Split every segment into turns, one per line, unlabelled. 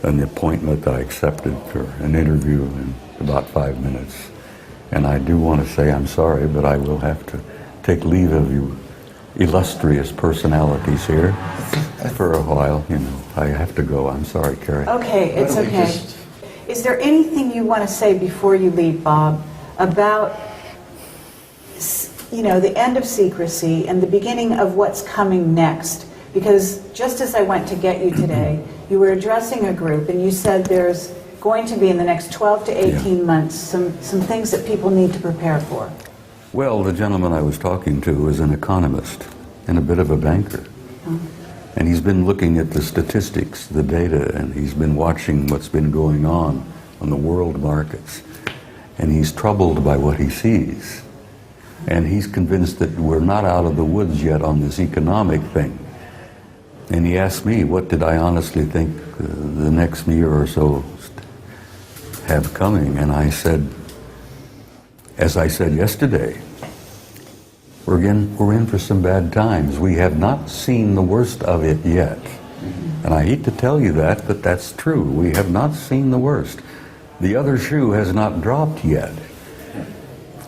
an appointment I accepted for an interview in about 5 minutes. And I do want to say I'm sorry, but I will have to take leave of you illustrious personalities here for a while. You know, I have to go. I'm sorry, Carrie.
Okay, it's okay. Is there anything you want to say before you leave, Bob, about, you know, the end of secrecy and the beginning of what's coming next? Because just as I went to get you today, you were addressing a group and you said there's going to be in the next 12 to 18 months some things that people need to prepare for.
Well, the gentleman I was talking to is an economist and a bit of a banker. And he's been looking at the statistics, the data, and he's been watching what's been going on the world markets. And he's troubled by what he sees. And he's convinced that we're not out of the woods yet on this economic thing. And he asked me, what did I honestly think the next year or so have coming? And I said, as I said yesterday, we're in for some bad times. We have not seen the worst of it yet. And I hate to tell you that, but that's true. We have not seen the worst. The other shoe has not dropped yet.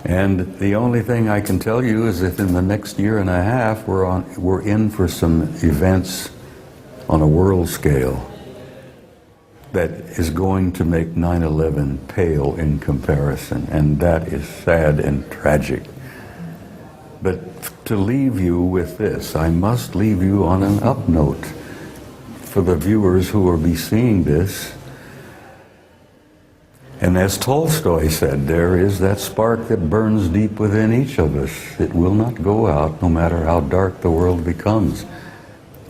And the only thing I can tell you is that in the next year and a half, we're in for some events on a world scale that is going to make 9/11 pale in comparison, and that is sad and tragic. But to leave you with this, I must leave you on an up note for the viewers who will be seeing this. And as Tolstoy said, there is that spark that burns deep within each of us. It will not go out no matter how dark the world becomes.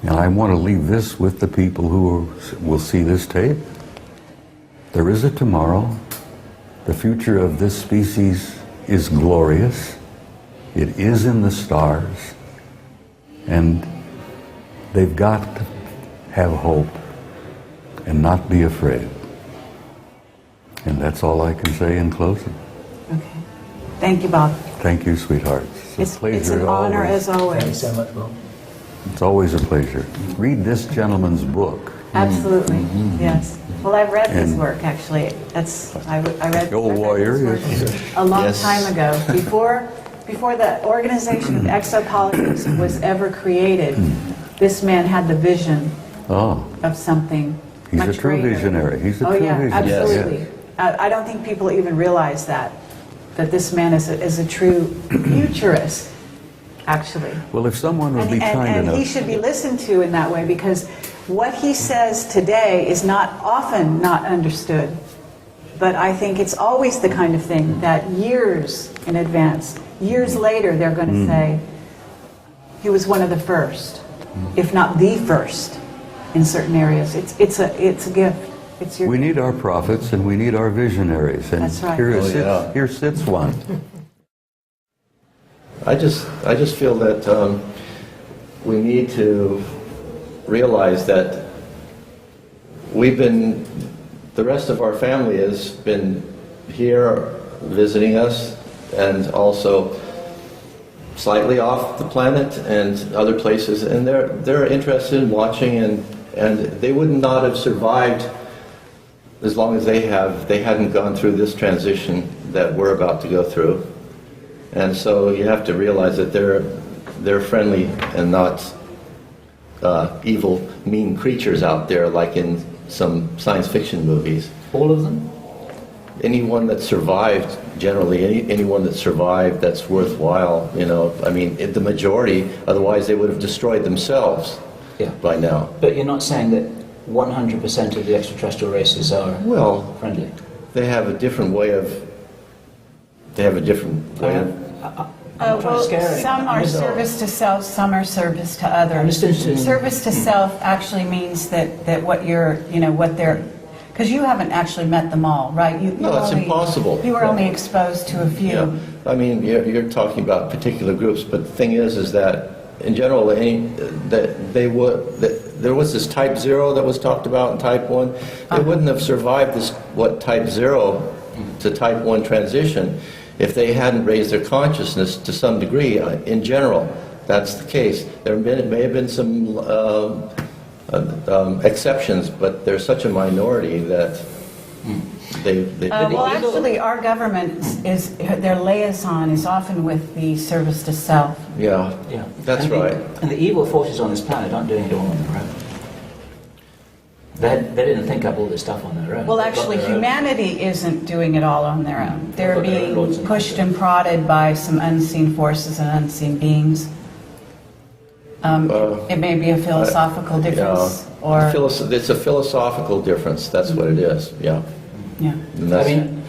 And I want to leave this with the people who will see this tape. There is a tomorrow. The future of this species is glorious. It is in the stars. And they've got to have hope and not be afraid. And that's all I can say in closing.
Okay. Thank you, Bob.
Thank you, sweetheart. It's a pleasure.
It's an honor as always.
Thanks so much, Bob.
It's always a pleasure. Read this gentleman's book.
Absolutely, yes. Well, I've read his work, actually. I read
Old warrior,
his work
yes.
a long time ago. Before the organization of exopolitics was ever created, this man had the vision of something
He's
much
a true
greater.
visionary. He's a
Oh
true
yeah,
visionary.
absolutely.
Yes.
I don't think people even realize that this man is a true futurist, actually.
Well, if someone would be kind
And
enough...
he should be listened to in that way, because what he says today is often not understood. But I think it's always the kind of thing that years in advance, years later, they're going to say, he was one of the first, if not the first, in certain areas. It's a gift. It's your
We need our prophets and we need our visionaries. And
That's right.
here sits one.
I just feel that we need to realize that the rest of our family has been here visiting us, and also slightly off the planet and other places, and they're interested in watching, and they would not have survived as long as they hadn't gone through this transition that we're about to go through. And so you have to realize that they're friendly and not evil, mean creatures out there like in some science fiction movies.
All of them?
Anyone that survived, generally, anyone that survived that's worthwhile, I mean, the majority, otherwise they would have destroyed themselves by now.
But you're not saying that 100% of the extraterrestrial races are friendly?
They have a different way of...
well, some are service to self, some are service to others. Service to self actually means that what they're... Because you haven't actually met them all, right?
No, that's impossible.
You were only exposed to a few.
Yeah. I mean, you're talking about particular groups, but the thing is that in general, there was this type 0 that was talked about in type 1. They wouldn't have survived this type 0 to type 1 transition if they hadn't raised their consciousness to some degree. In general, that's the case. May have been some exceptions, but they're such a minority that they
Well, actually, our government is, their liaison is often with the service to self.
yeah, that's
And
right.
And the evil forces on this planet aren't doing it all on their own. They didn't think up all this stuff on their own.
Well,
They've got
actually,
their own-
humanity isn't doing it all on their own. They're
got their own laws
being
and
pushed and prodded by some unseen forces and unseen beings. It may be a philosophical difference, or
It's a philosophical difference. That's what it is. Yeah.
yeah.
And
I
that's-
mean,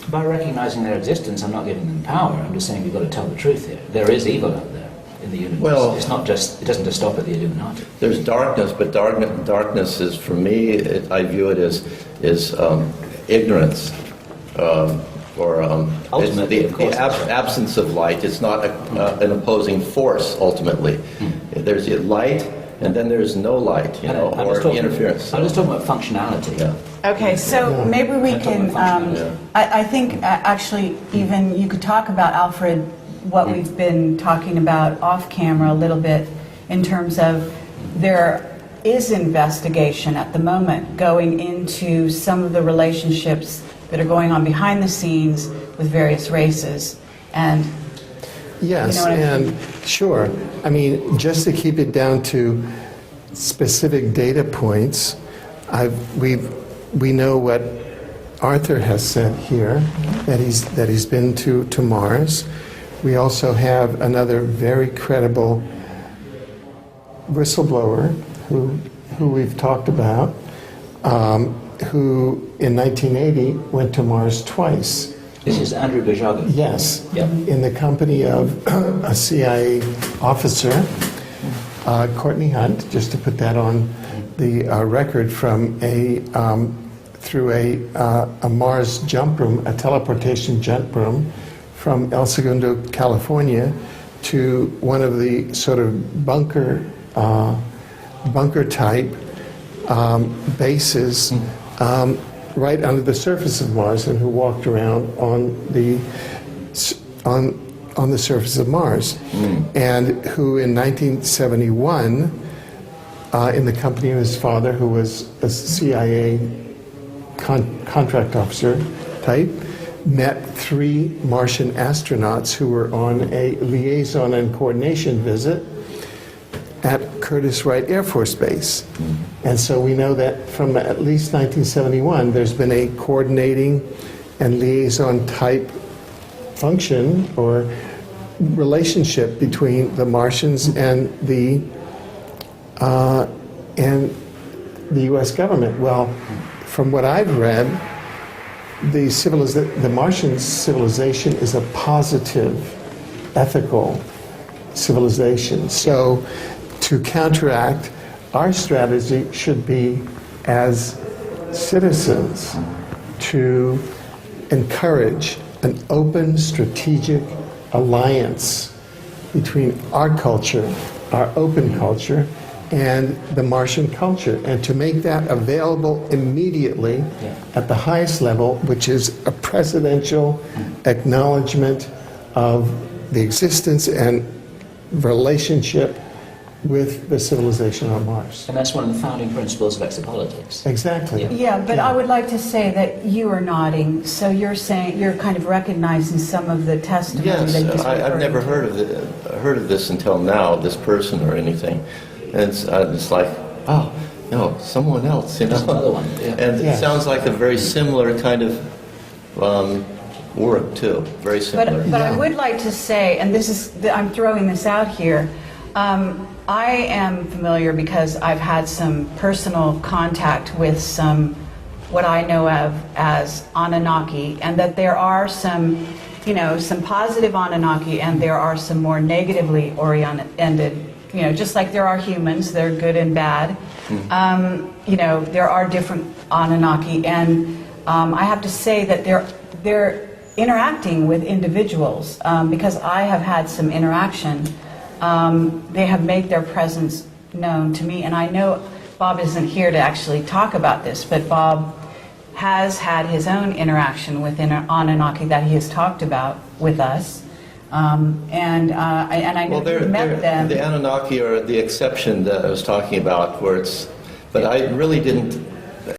by recognizing their existence, I'm not giving them power. I'm just saying we've got to tell the truth here. There is evil out there in the universe.
Well-
It's not just, it doesn't just stop at the Illuminati.
there's darkness, but darkness is, for me, I view it as ignorance, or
Ultimately,
it's
of course, that's right.
absence of light. It's not an opposing force. Ultimately, there's light, and then there's no light,
I'm just
or
talking-
interference.
I'm just talking about functionality.
Yeah.
Okay, so maybe we
I'm talking
can,
about functionality.
I think actually even you could talk about, Alfred, what we've been talking about off camera a little bit in terms of there is investigation at the moment going into some of the relationships that are going on behind the scenes with various races. And
Yes,
You know what I
and sure. I mean, just to keep it down to specific data points, we know what Arthur has said here, that he's been to Mars. We also have another very credible whistleblower who we've talked about, who in 1980 went to Mars twice.
This is Andrew Bouchard.
Yes,
Yep.
in the company of a CIA officer, Courtney Hunt, just to put that on the record, from through a Mars jump room, a teleportation jump room, from El Segundo, California, to one of the sort of bunker type bases. Right under the surface of Mars, and who walked around on the surface of Mars, and who in 1971, in the company of his father, who was a CIA contract officer type, met 3 Martian astronauts who were on a liaison and coordination visit at Curtiss Wright Air Force Base. And so we know that from at least 1971, there's been a coordinating and liaison type function or relationship between the Martians and the U.S. government. Well, from what I've read, the Martian civilization is a positive, ethical civilization. So to counteract, our strategy should be, as citizens, to encourage an open strategic alliance between our culture, our open culture, and the Martian culture, and to make that available immediately at the highest level, which is a presidential acknowledgement of the existence and relationship with the civilization on Mars.
And that's one of the founding principles of exopolitics.
Exactly.
yeah, but I would like to say that you are nodding, so you're saying, you're kind of recognizing some of the testimony
Yes,
that he's
I've never
referring
heard of this until now, this person or anything. And it's like, oh, no, someone else,
There's another one, yeah.
And
Yes.
it sounds like a very similar kind of work, too. Very similar.
But I would like to say, and this is, I'm throwing this out here, I am familiar because I've had some personal contact with some, what I know of as Anunnaki, and that there are some, some positive Anunnaki, and there are some more negatively oriented, just like there are humans, they're good and bad. There are different Anunnaki, and I have to say that they're interacting with individuals, because I have had some interaction. They have made their presence known to me, and I know Bob isn't here to actually talk about this, but Bob has had his own interaction with Anunnaki that he has talked about with us, and I know
Well,
he met them.
the Anunnaki are the exception that I was talking about, where it's But I really didn't